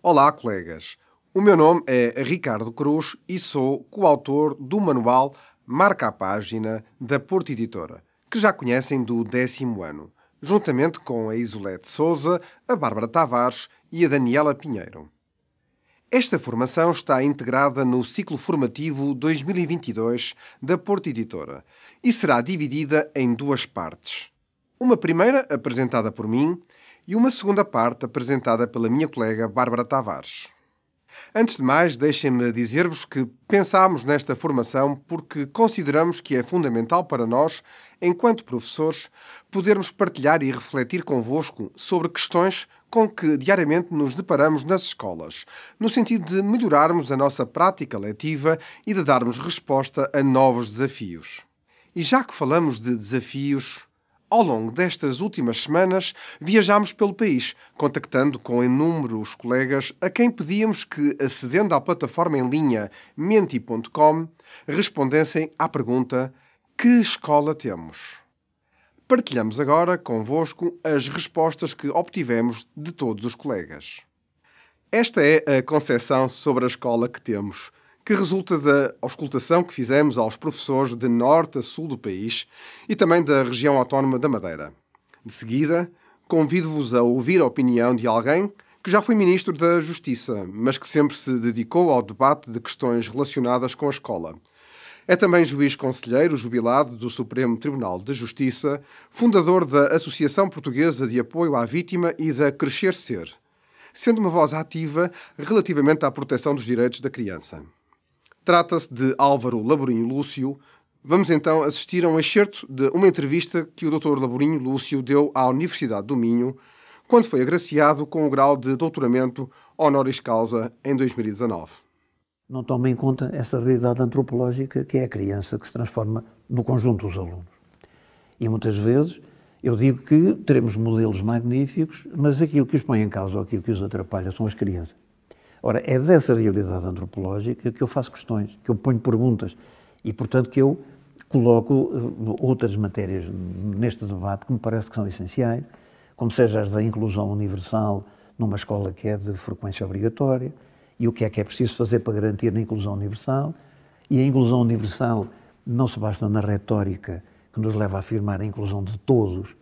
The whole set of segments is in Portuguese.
Olá, colegas. O meu nome é Ricardo Cruz e sou coautor do manual Marca a Página da Porto Editora, que já conhecem do 10º ano, juntamente com a Isolete Souza, a Bárbara Tavares e a Daniela Pinheiro. Esta formação está integrada no ciclo formativo 2022 da Porto Editora e será dividida em duas partes. Uma primeira apresentada por mim e uma segunda parte apresentada pela minha colega Bárbara Tavares. Antes de mais, deixem-me dizer-vos que pensámos nesta formação porque consideramos que é fundamental para nós, enquanto professores, podermos partilhar e refletir convosco sobre questões com que diariamente nos deparamos nas escolas, no sentido de melhorarmos a nossa prática letiva e de darmos resposta a novos desafios. E já que falamos de desafios, ao longo destas últimas semanas, viajámos pelo país, contactando com inúmeros colegas a quem pedíamos que, acedendo à plataforma em linha menti.com, respondessem à pergunta: que escola temos? Partilhamos agora convosco as respostas que obtivemos de todos os colegas. Esta é a concepção sobre a escola que temos, que resulta da auscultação que fizemos aos professores de norte a sul do país e também da região autónoma da Madeira. De seguida, convido-vos a ouvir a opinião de alguém que já foi Ministro da Justiça, mas que sempre se dedicou ao debate de questões relacionadas com a escola. É também juiz conselheiro jubilado do Supremo Tribunal de Justiça, fundador da Associação Portuguesa de Apoio à Vítima e da Crescer Ser, sendo uma voz ativa relativamente à proteção dos direitos da criança. Trata-se de Álvaro Laborinho Lúcio. Vamos então assistir a um excerto de uma entrevista que o Dr. Laborinho Lúcio deu à Universidade do Minho, quando foi agraciado com o grau de doutoramento honoris causa em 2019. Não toma em conta essa realidade antropológica que é a criança que se transforma no conjunto dos alunos. E muitas vezes eu digo que teremos modelos magníficos, mas aquilo que os põe em causa ou aquilo que os atrapalha são as crianças. Ora, é dessa realidade antropológica que eu faço questões, que eu ponho perguntas e, portanto, que eu coloco outras matérias neste debate que me parece que são essenciais, como seja as da inclusão universal numa escola que é de frequência obrigatória e o que é preciso fazer para garantir a inclusão universal. E a inclusão universal não se basta na retórica que nos leva a afirmar a inclusão de todos,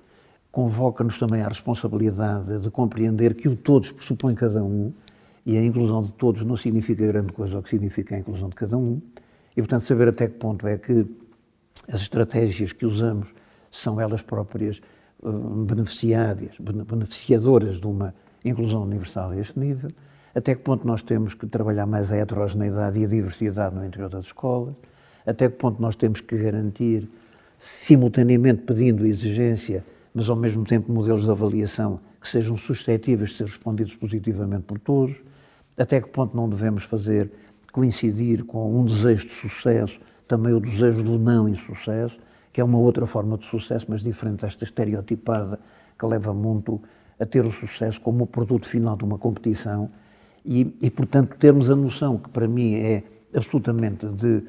convoca-nos também à responsabilidade de compreender que o todos pressupõe cada um. E a inclusão de todos não significa grande coisa, o que significa a inclusão de cada um. E, portanto, saber até que ponto é que as estratégias que usamos são elas próprias beneficiadoras de uma inclusão universal a este nível, até que ponto nós temos que trabalhar mais a heterogeneidade e a diversidade no interior das escolas, até que ponto nós temos que garantir, simultaneamente pedindo exigência, mas ao mesmo tempo modelos de avaliação que sejam suscetíveis de ser respondidos positivamente por todos, até que ponto não devemos fazer coincidir com um desejo de sucesso, também o desejo do não insucesso, que é uma outra forma de sucesso, mas diferente desta estereotipada que leva muito a ter o sucesso como o produto final de uma competição e portanto, termos a noção que para mim é absolutamente de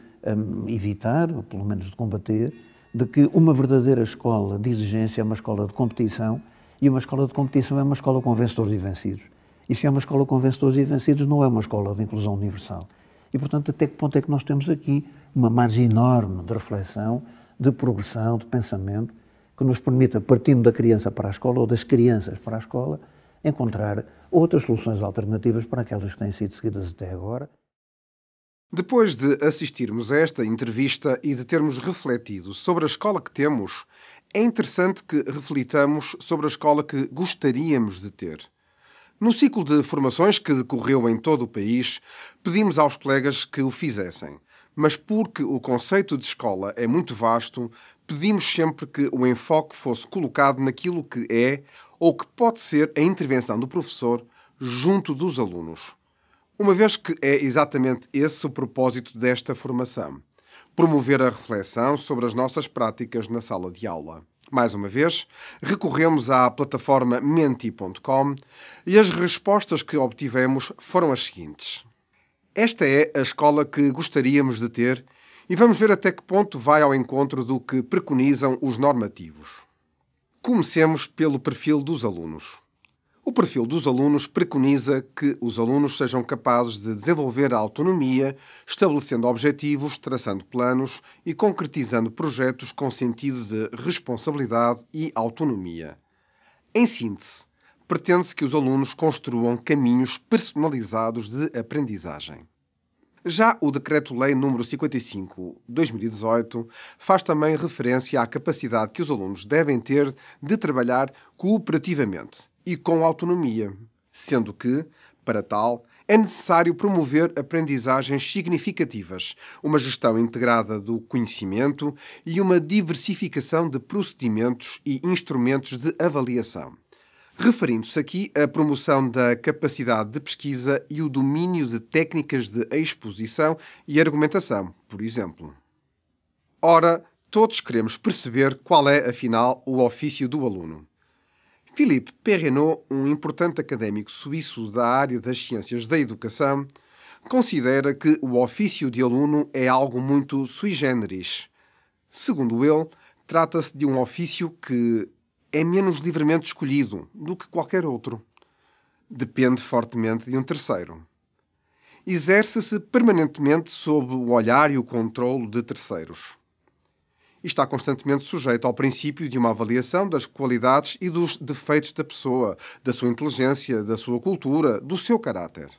evitar, ou pelo menos de combater, de que uma verdadeira escola de exigência é uma escola de competição e uma escola de competição é uma escola com vencedores e vencidos. E se é uma escola com vencedores e vencidos, não é uma escola de inclusão universal. E, portanto, até que ponto é que nós temos aqui uma margem enorme de reflexão, de progressão, de pensamento, que nos permita, partindo da criança para a escola ou das crianças para a escola, encontrar outras soluções alternativas para aquelas que têm sido seguidas até agora. Depois de assistirmos a esta entrevista e de termos refletido sobre a escola que temos, é interessante que reflitamos sobre a escola que gostaríamos de ter. No ciclo de formações que decorreu em todo o país, pedimos aos colegas que o fizessem. Mas porque o conceito de escola é muito vasto, pedimos sempre que o enfoque fosse colocado naquilo que é ou que pode ser a intervenção do professor junto dos alunos. Uma vez que é exatamente esse o propósito desta formação: promover a reflexão sobre as nossas práticas na sala de aula. Mais uma vez, recorremos à plataforma menti.com e as respostas que obtivemos foram as seguintes. Esta é a escola que gostaríamos de ter e vamos ver até que ponto vai ao encontro do que preconizam os normativos. Comecemos pelo perfil dos alunos. O perfil dos alunos preconiza que os alunos sejam capazes de desenvolver a autonomia, estabelecendo objetivos, traçando planos e concretizando projetos com sentido de responsabilidade e autonomia. Em síntese, pretende-se que os alunos construam caminhos personalizados de aprendizagem. Já o Decreto-Lei nº 55/2018 faz também referência à capacidade que os alunos devem ter de trabalhar cooperativamente e com autonomia, sendo que, para tal, é necessário promover aprendizagens significativas, uma gestão integrada do conhecimento e uma diversificação de procedimentos e instrumentos de avaliação. Referindo-se aqui à promoção da capacidade de pesquisa e o domínio de técnicas de exposição e argumentação, por exemplo. Ora, todos queremos perceber qual é, afinal, o ofício do aluno. Philippe Perrenot, um importante académico suíço da área das ciências da educação, considera que o ofício de aluno é algo muito sui generis. Segundo ele, trata-se de um ofício que é menos livremente escolhido do que qualquer outro. Depende fortemente de um terceiro. Exerce-se permanentemente sob o olhar e o controlo de terceiros. E está constantemente sujeito ao princípio de uma avaliação das qualidades e dos defeitos da pessoa, da sua inteligência, da sua cultura, do seu caráter.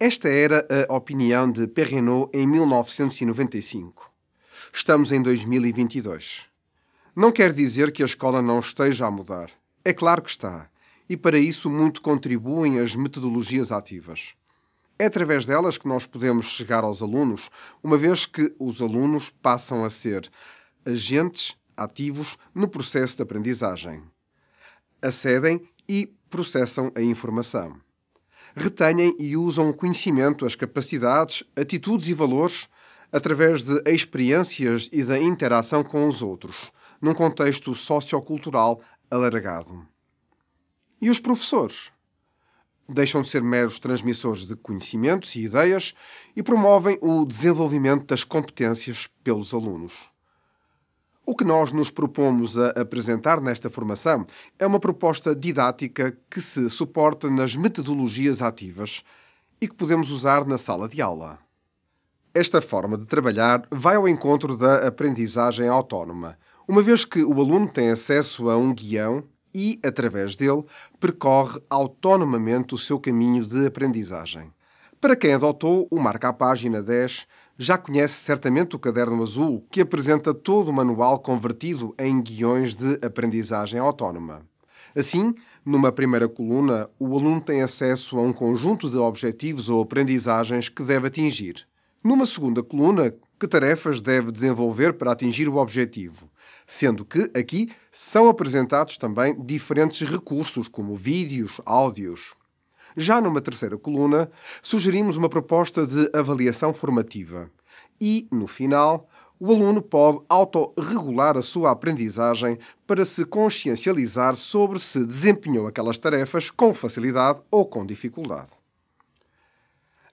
Esta era a opinião de Perrenot em 1995. Estamos em 2022. Não quer dizer que a escola não esteja a mudar. É claro que está. E para isso muito contribuem as metodologias ativas. É através delas que nós podemos chegar aos alunos, uma vez que os alunos passam a ser agentes ativos no processo de aprendizagem. Acedem e processam a informação. Retêm e usam o conhecimento, as capacidades, atitudes e valores através de experiências e da interação com os outros, num contexto sociocultural alargado. E os professores? Deixam de ser meros transmissores de conhecimentos e ideias e promovem o desenvolvimento das competências pelos alunos. O que nós nos propomos a apresentar nesta formação é uma proposta didática que se suporta nas metodologias ativas e que podemos usar na sala de aula. Esta forma de trabalhar vai ao encontro da aprendizagem autónoma, uma vez que o aluno tem acesso a um guião e, através dele, percorre autonomamente o seu caminho de aprendizagem. Para quem adotou o Marca a Página 10, já conhece certamente o Caderno Azul, que apresenta todo o manual convertido em guiões de aprendizagem autónoma. Assim, numa primeira coluna, o aluno tem acesso a um conjunto de objetivos ou aprendizagens que deve atingir. Numa segunda coluna, que tarefas deve desenvolver para atingir o objetivo, sendo que aqui são apresentados também diferentes recursos, como vídeos, áudios. Já numa terceira coluna, sugerimos uma proposta de avaliação formativa e, no final, o aluno pode autorregular a sua aprendizagem para se consciencializar sobre se desempenhou aquelas tarefas com facilidade ou com dificuldade.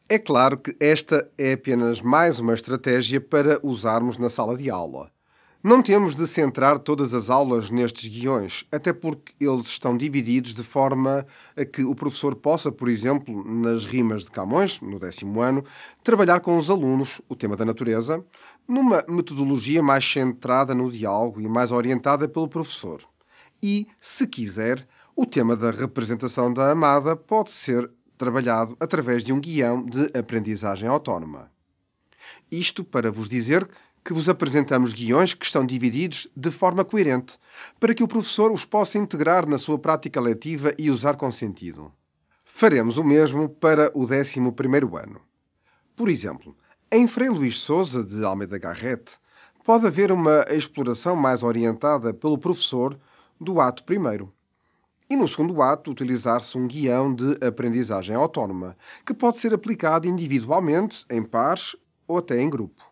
É claro que esta é apenas mais uma estratégia para usarmos na sala de aula. Não temos de centrar todas as aulas nestes guiões, até porque eles estão divididos de forma a que o professor possa, por exemplo, nas rimas de Camões, no 10º ano, trabalhar com os alunos o tema da natureza, numa metodologia mais centrada no diálogo e mais orientada pelo professor. E, se quiser, o tema da representação da amada pode ser trabalhado através de um guião de aprendizagem autónoma. Isto para vos dizer que vos apresentamos guiões que estão divididos de forma coerente, para que o professor os possa integrar na sua prática letiva e usar com sentido. Faremos o mesmo para o 11º ano. Por exemplo, em Frei Luís Sousa de Almeida Garrett, pode haver uma exploração mais orientada pelo professor do ato primeiro. E no segundo ato, utilizar-se um guião de aprendizagem autónoma, que pode ser aplicado individualmente, em pares ou até em grupo.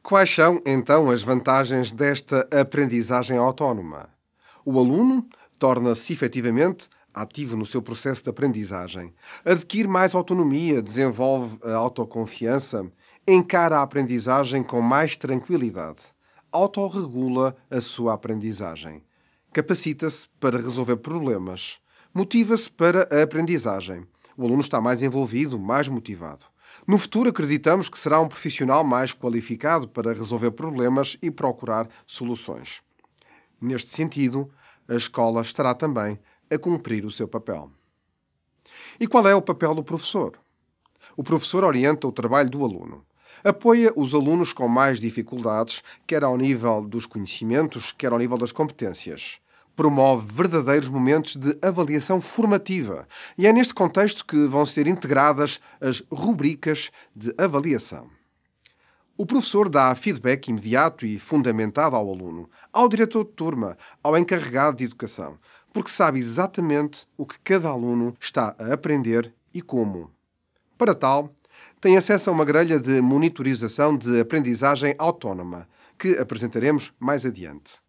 Quais são, então, as vantagens desta aprendizagem autónoma? O aluno torna-se efetivamente ativo no seu processo de aprendizagem, adquire mais autonomia, desenvolve a autoconfiança, encara a aprendizagem com mais tranquilidade, autorregula a sua aprendizagem. Capacita-se para resolver problemas, Motiva-se para a aprendizagem. O aluno está mais envolvido, mais motivado. No futuro, acreditamos que será um profissional mais qualificado para resolver problemas e procurar soluções. Neste sentido, a escola estará também a cumprir o seu papel. E qual é o papel do professor? O professor orienta o trabalho do aluno. Apoia os alunos com mais dificuldades, quer ao nível dos conhecimentos, quer ao nível das competências. Promove verdadeiros momentos de avaliação formativa. E é neste contexto que vão ser integradas as rubricas de avaliação. O professor dá feedback imediato e fundamentado ao aluno, ao diretor de turma, ao encarregado de educação, porque sabe exatamente o que cada aluno está a aprender e como. Para tal, tem acesso a uma grelha de monitorização de aprendizagem autónoma, que apresentaremos mais adiante.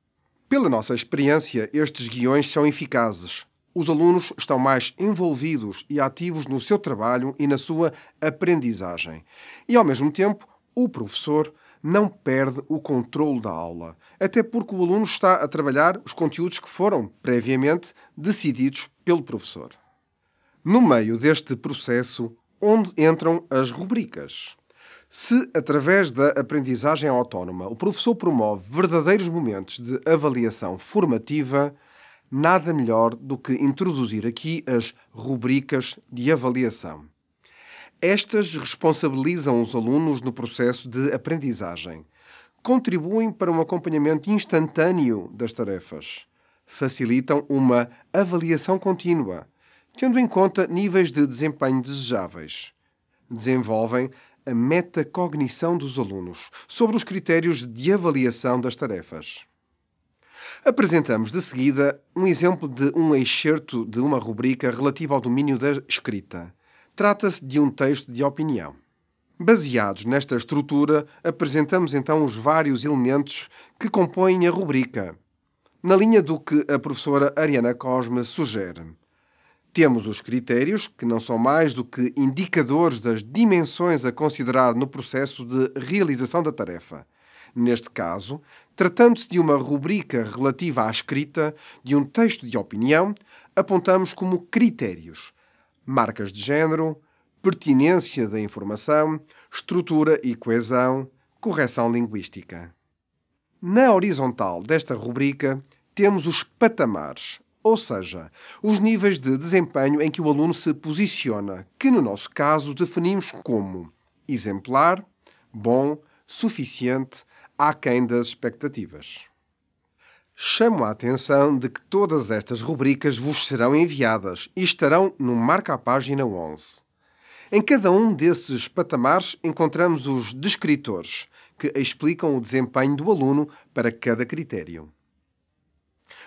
Pela nossa experiência, estes guiões são eficazes. Os alunos estão mais envolvidos e ativos no seu trabalho e na sua aprendizagem. E, ao mesmo tempo, o professor não perde o controle da aula, até porque o aluno está a trabalhar os conteúdos que foram previamente decididos pelo professor. No meio deste processo, onde entram as rubricas? Se, através da aprendizagem autónoma, o professor promove verdadeiros momentos de avaliação formativa, nada melhor do que introduzir aqui as rubricas de avaliação. Estas responsabilizam os alunos no processo de aprendizagem. Contribuem para um acompanhamento instantâneo das tarefas. Facilitam uma avaliação contínua, tendo em conta níveis de desempenho desejáveis. Desenvolvem a metacognição dos alunos sobre os critérios de avaliação das tarefas. Apresentamos de seguida um exemplo de um excerto de uma rubrica relativa ao domínio da escrita. Trata-se de um texto de opinião. Baseados nesta estrutura, apresentamos então os vários elementos que compõem a rubrica, na linha do que a professora Ariana Cosme sugere. Temos os critérios, que não são mais do que indicadores das dimensões a considerar no processo de realização da tarefa. Neste caso, tratando-se de uma rubrica relativa à escrita de um texto de opinião, apontamos como critérios: marcas de género, pertinência da informação, estrutura e coesão, correção linguística. Na horizontal desta rubrica, temos os patamares, ou seja, os níveis de desempenho em que o aluno se posiciona, que no nosso caso definimos como exemplar, bom, suficiente, aquém das expectativas. Chamo a atenção de que todas estas rubricas vos serão enviadas e estarão no Marca a Página 11. Em cada um desses patamares encontramos os descritores, que explicam o desempenho do aluno para cada critério.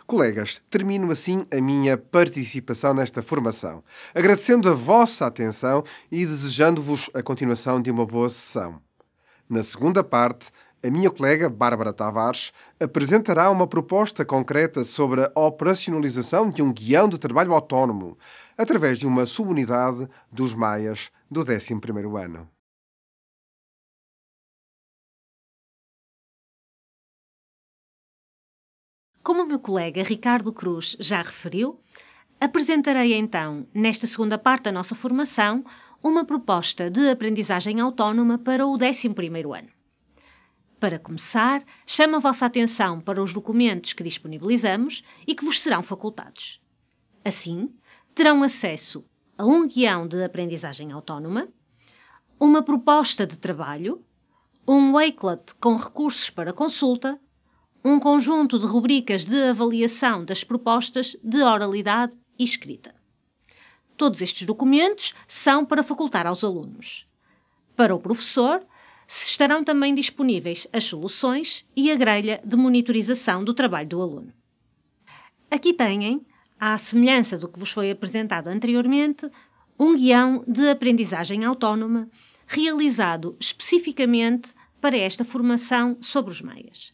Colegas, termino assim a minha participação nesta formação, agradecendo a vossa atenção e desejando-vos a continuação de uma boa sessão. Na segunda parte, a minha colega Bárbara Tavares apresentará uma proposta concreta sobre a operacionalização de um guião de trabalho autónomo, através de uma subunidade dos Maias do 11º ano. Como o meu colega Ricardo Cruz já referiu, apresentarei então, nesta segunda parte da nossa formação, uma proposta de aprendizagem autónoma para o 11º ano. Para começar, chamo a vossa atenção para os documentos que disponibilizamos e que vos serão facultados. Assim, terão acesso a um guião de aprendizagem autónoma, uma proposta de trabalho, um Wakelet com recursos para consulta, um conjunto de rubricas de avaliação das propostas de oralidade e escrita. Todos estes documentos são para facultar aos alunos. Para o professor, estarão também disponíveis as soluções e a grelha de monitorização do trabalho do aluno. Aqui têm, à semelhança do que vos foi apresentado anteriormente, um guião de aprendizagem autónoma realizado especificamente para esta formação sobre os meias.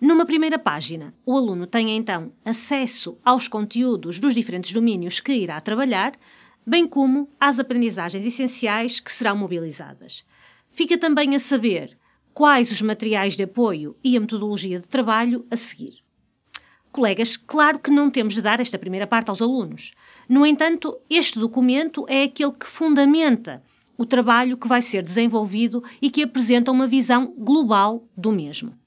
Numa primeira página, o aluno tem então acesso aos conteúdos dos diferentes domínios que irá trabalhar, bem como às aprendizagens essenciais que serão mobilizadas. Fica também a saber quais os materiais de apoio e a metodologia de trabalho a seguir. Colegas, claro que não temos de dar esta primeira parte aos alunos. No entanto, este documento é aquele que fundamenta o trabalho que vai ser desenvolvido e que apresenta uma visão global do mesmo.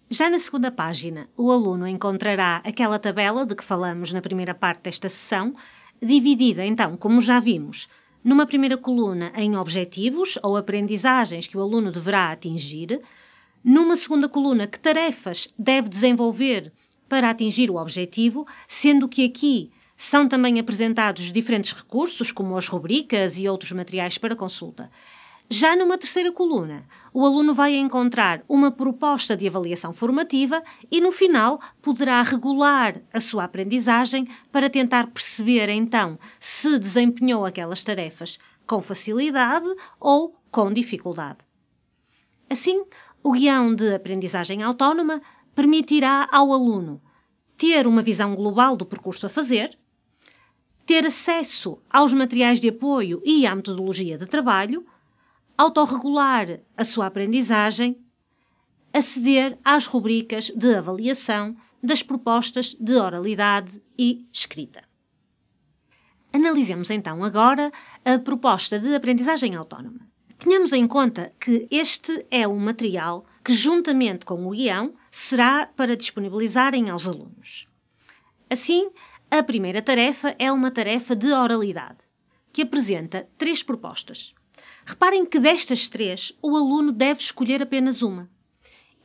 Já na segunda página, o aluno encontrará aquela tabela de que falamos na primeira parte desta sessão, dividida, então, como já vimos, numa primeira coluna em objetivos ou aprendizagens que o aluno deverá atingir, numa segunda coluna que tarefas deve desenvolver para atingir o objetivo, sendo que aqui são também apresentados diferentes recursos, como as rubricas e outros materiais para consulta. Já numa terceira coluna, o aluno vai encontrar uma proposta de avaliação formativa e, no final, poderá regular a sua aprendizagem para tentar perceber, então, se desempenhou aquelas tarefas com facilidade ou com dificuldade. Assim, o guião de aprendizagem autónoma permitirá ao aluno ter uma visão global do percurso a fazer, ter acesso aos materiais de apoio e à metodologia de trabalho, autorregular a sua aprendizagem, aceder às rubricas de avaliação das propostas de oralidade e escrita. Analisemos então agora a proposta de aprendizagem autónoma. Tenhamos em conta que este é um material que, juntamente com o guião, será para disponibilizarem aos alunos. Assim, a primeira tarefa é uma tarefa de oralidade, que apresenta 3 propostas. Reparem que destas 3, o aluno deve escolher apenas uma.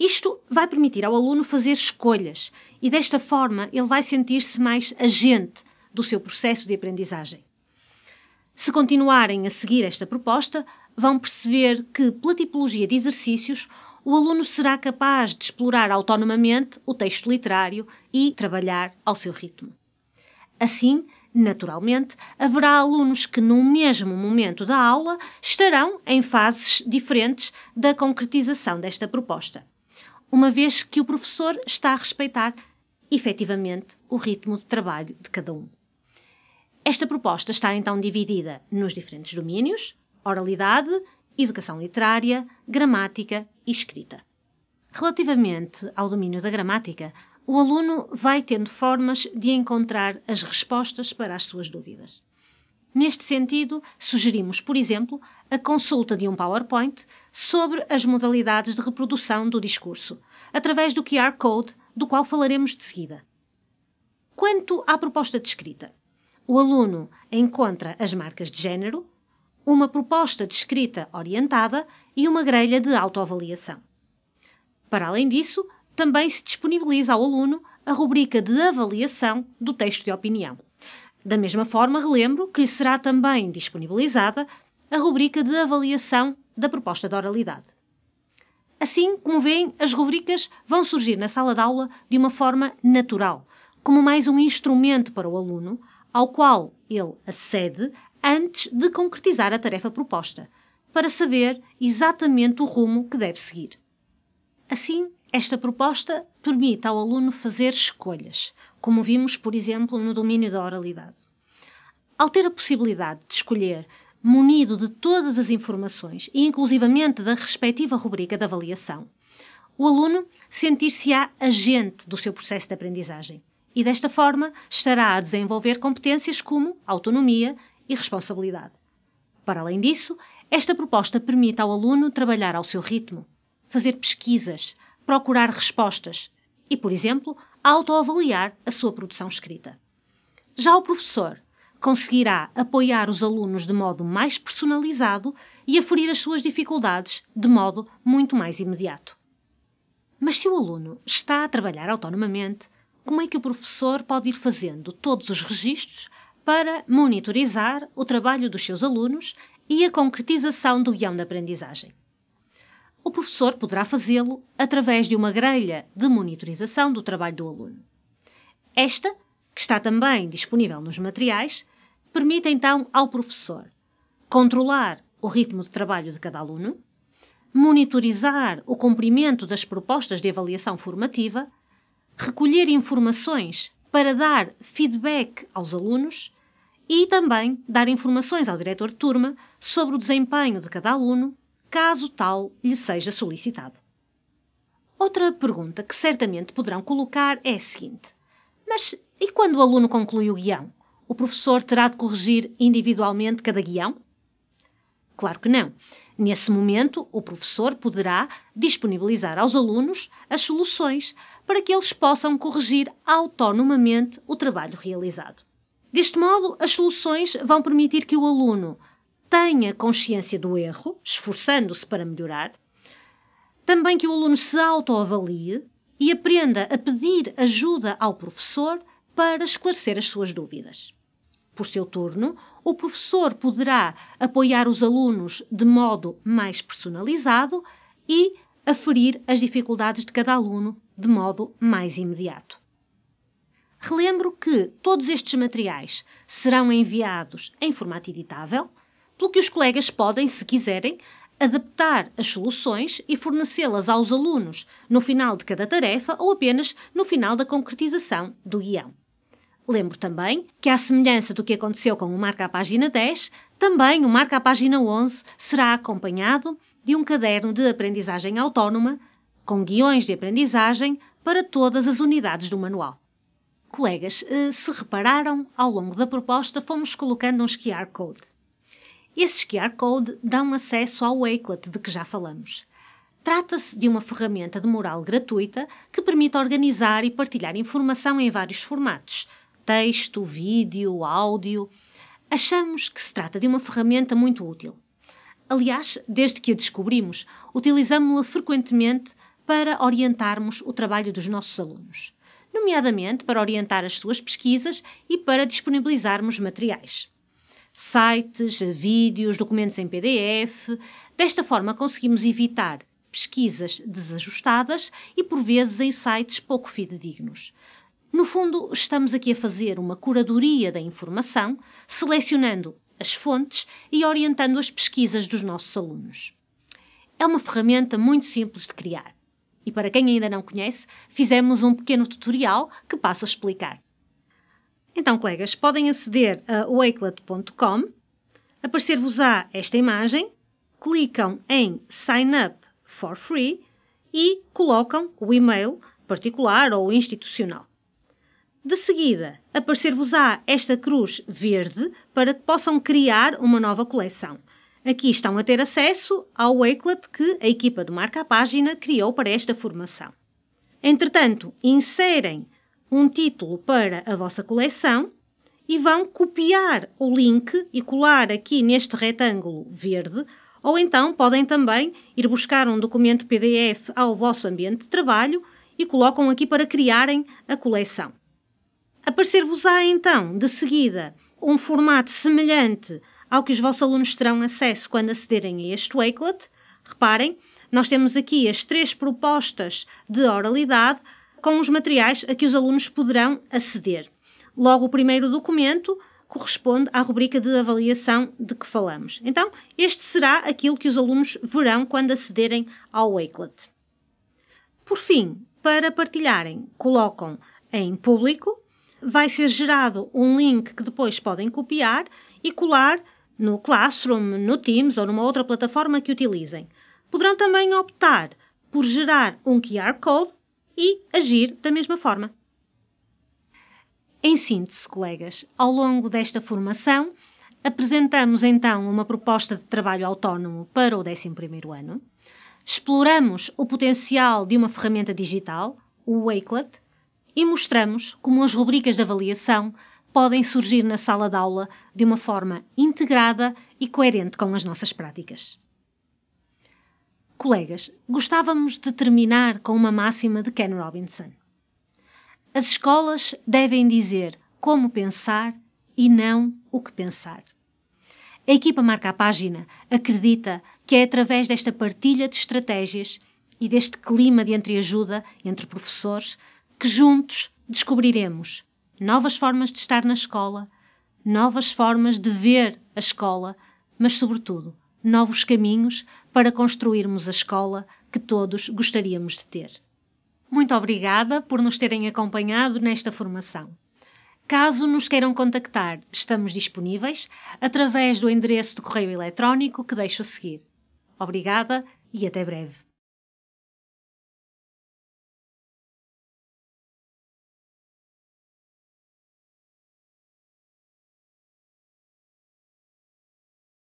Isto vai permitir ao aluno fazer escolhas e, desta forma, ele vai sentir-se mais agente do seu processo de aprendizagem. Se continuarem a seguir esta proposta, vão perceber que, pela tipologia de exercícios, o aluno será capaz de explorar autonomamente o texto literário e trabalhar ao seu ritmo. Assim, naturalmente, haverá alunos que, no mesmo momento da aula, estarão em fases diferentes da concretização desta proposta, uma vez que o professor está a respeitar, efetivamente, o ritmo de trabalho de cada um. Esta proposta está então dividida nos diferentes domínios: oralidade, educação literária, gramática e escrita. Relativamente ao domínio da gramática, o aluno vai tendo formas de encontrar as respostas para as suas dúvidas. Neste sentido, sugerimos, por exemplo, a consulta de um PowerPoint sobre as modalidades de reprodução do discurso, através do QR Code, do qual falaremos de seguida. Quanto à proposta de escrita, o aluno encontra as marcas de género, uma proposta de escrita orientada e uma grelha de autoavaliação. Para além disso, também se disponibiliza ao aluno a rubrica de avaliação do texto de opinião. Da mesma forma, relembro que lhe será também disponibilizada a rubrica de avaliação da proposta de oralidade. Assim, como veem, as rubricas vão surgir na sala de aula de uma forma natural, como mais um instrumento para o aluno, ao qual ele acede antes de concretizar a tarefa proposta, para saber exatamente o rumo que deve seguir. Assim, esta proposta permite ao aluno fazer escolhas, como vimos, por exemplo, no domínio da oralidade. Ao ter a possibilidade de escolher, munido de todas as informações e inclusivamente da respectiva rubrica de avaliação, o aluno sentir-se-á agente do seu processo de aprendizagem e, desta forma, estará a desenvolver competências como autonomia e responsabilidade. Para além disso, esta proposta permite ao aluno trabalhar ao seu ritmo, fazer pesquisas, procurar respostas e, por exemplo, autoavaliar a sua produção escrita. Já o professor conseguirá apoiar os alunos de modo mais personalizado e aferir as suas dificuldades de modo muito mais imediato. Mas se o aluno está a trabalhar autonomamente, como é que o professor pode ir fazendo todos os registros para monitorizar o trabalho dos seus alunos e a concretização do guião de aprendizagem? O professor poderá fazê-lo através de uma grelha de monitorização do trabalho do aluno. Esta, que está também disponível nos materiais, permite então ao professor controlar o ritmo de trabalho de cada aluno, monitorizar o cumprimento das propostas de avaliação formativa, recolher informações para dar feedback aos alunos e também dar informações ao diretor de turma sobre o desempenho de cada aluno, caso tal lhe seja solicitado. Outra pergunta que certamente poderão colocar é a seguinte: mas e quando o aluno conclui o guião? O professor terá de corrigir individualmente cada guião? Claro que não. Nesse momento, o professor poderá disponibilizar aos alunos as soluções para que eles possam corrigir autonomamente o trabalho realizado. Deste modo, as soluções vão permitir que o aluno tenha consciência do erro, esforçando-se para melhorar, também que o aluno se autoavalie e aprenda a pedir ajuda ao professor para esclarecer as suas dúvidas. Por seu turno, o professor poderá apoiar os alunos de modo mais personalizado e aferir as dificuldades de cada aluno de modo mais imediato. Relembro que todos estes materiais serão enviados em formato editável, pelo que os colegas podem, se quiserem, adaptar as soluções e fornecê-las aos alunos no final de cada tarefa ou apenas no final da concretização do guião. Lembro também que, à semelhança do que aconteceu com o Marca à Página 10, também o Marca à Página 11 será acompanhado de um caderno de aprendizagem autónoma com guiões de aprendizagem para todas as unidades do manual. Colegas, se repararam, ao longo da proposta fomos colocando uns QR Code. Esses QR Code dão acesso ao Wakelet de que já falamos. Trata-se de uma ferramenta de moral gratuita que permite organizar e partilhar informação em vários formatos: texto, vídeo, áudio. Achamos que se trata de uma ferramenta muito útil. Aliás, desde que a descobrimos, utilizamo-la frequentemente para orientarmos o trabalho dos nossos alunos, nomeadamente para orientar as suas pesquisas e para disponibilizarmos materiais. Sites, vídeos, documentos em PDF. Desta forma conseguimos evitar pesquisas desajustadas e, por vezes, em sites pouco fidedignos. No fundo, estamos aqui a fazer uma curadoria da informação, selecionando as fontes e orientando as pesquisas dos nossos alunos. É uma ferramenta muito simples de criar. E para quem ainda não conhece, fizemos um pequeno tutorial que passo a explicar. Então, colegas, podem aceder a wakelet.com, aparecer-vos-á esta imagem, clicam em Sign Up for Free e colocam o e-mail particular ou institucional. De seguida, aparecer-vos-á esta cruz verde para que possam criar uma nova coleção. Aqui estão a ter acesso ao Wakelet que a equipa do Marca à Página criou para esta formação. Entretanto, inserem um título para a vossa coleção e vão copiar o link e colar aqui neste retângulo verde, ou então podem também ir buscar um documento PDF ao vosso ambiente de trabalho e colocam aqui para criarem a coleção. Aparecer-vos-á então, de seguida, um formato semelhante ao que os vossos alunos terão acesso quando acederem a este Wakelet. Reparem, nós temos aqui as 3 propostas de oralidade com os materiais a que os alunos poderão aceder. Logo, o primeiro documento corresponde à rubrica de avaliação de que falamos. Então, este será aquilo que os alunos verão quando acederem ao Wakelet. Por fim, para partilharem, colocam em público. Vai ser gerado um link que depois podem copiar e colar no Classroom, no Teams ou numa outra plataforma que utilizem. Poderão também optar por gerar um QR Code e agir da mesma forma. Em síntese, colegas, ao longo desta formação, apresentamos então uma proposta de trabalho autónomo para o 11º ano, exploramos o potencial de uma ferramenta digital, o Wakelet, e mostramos como as rubricas de avaliação podem surgir na sala de aula de uma forma integrada e coerente com as nossas práticas. Colegas, gostávamos de terminar com uma máxima de Ken Robinson. As escolas devem dizer como pensar e não o que pensar. A equipa Marca à Página acredita que é através desta partilha de estratégias e deste clima de entreajuda entre professores que juntos descobriremos novas formas de estar na escola, novas formas de ver a escola, mas, sobretudo, novos caminhos para construirmos a escola que todos gostaríamos de ter. Muito obrigada por nos terem acompanhado nesta formação. Caso nos queiram contactar, estamos disponíveis através do endereço de correio eletrónico que deixo a seguir. Obrigada e até breve.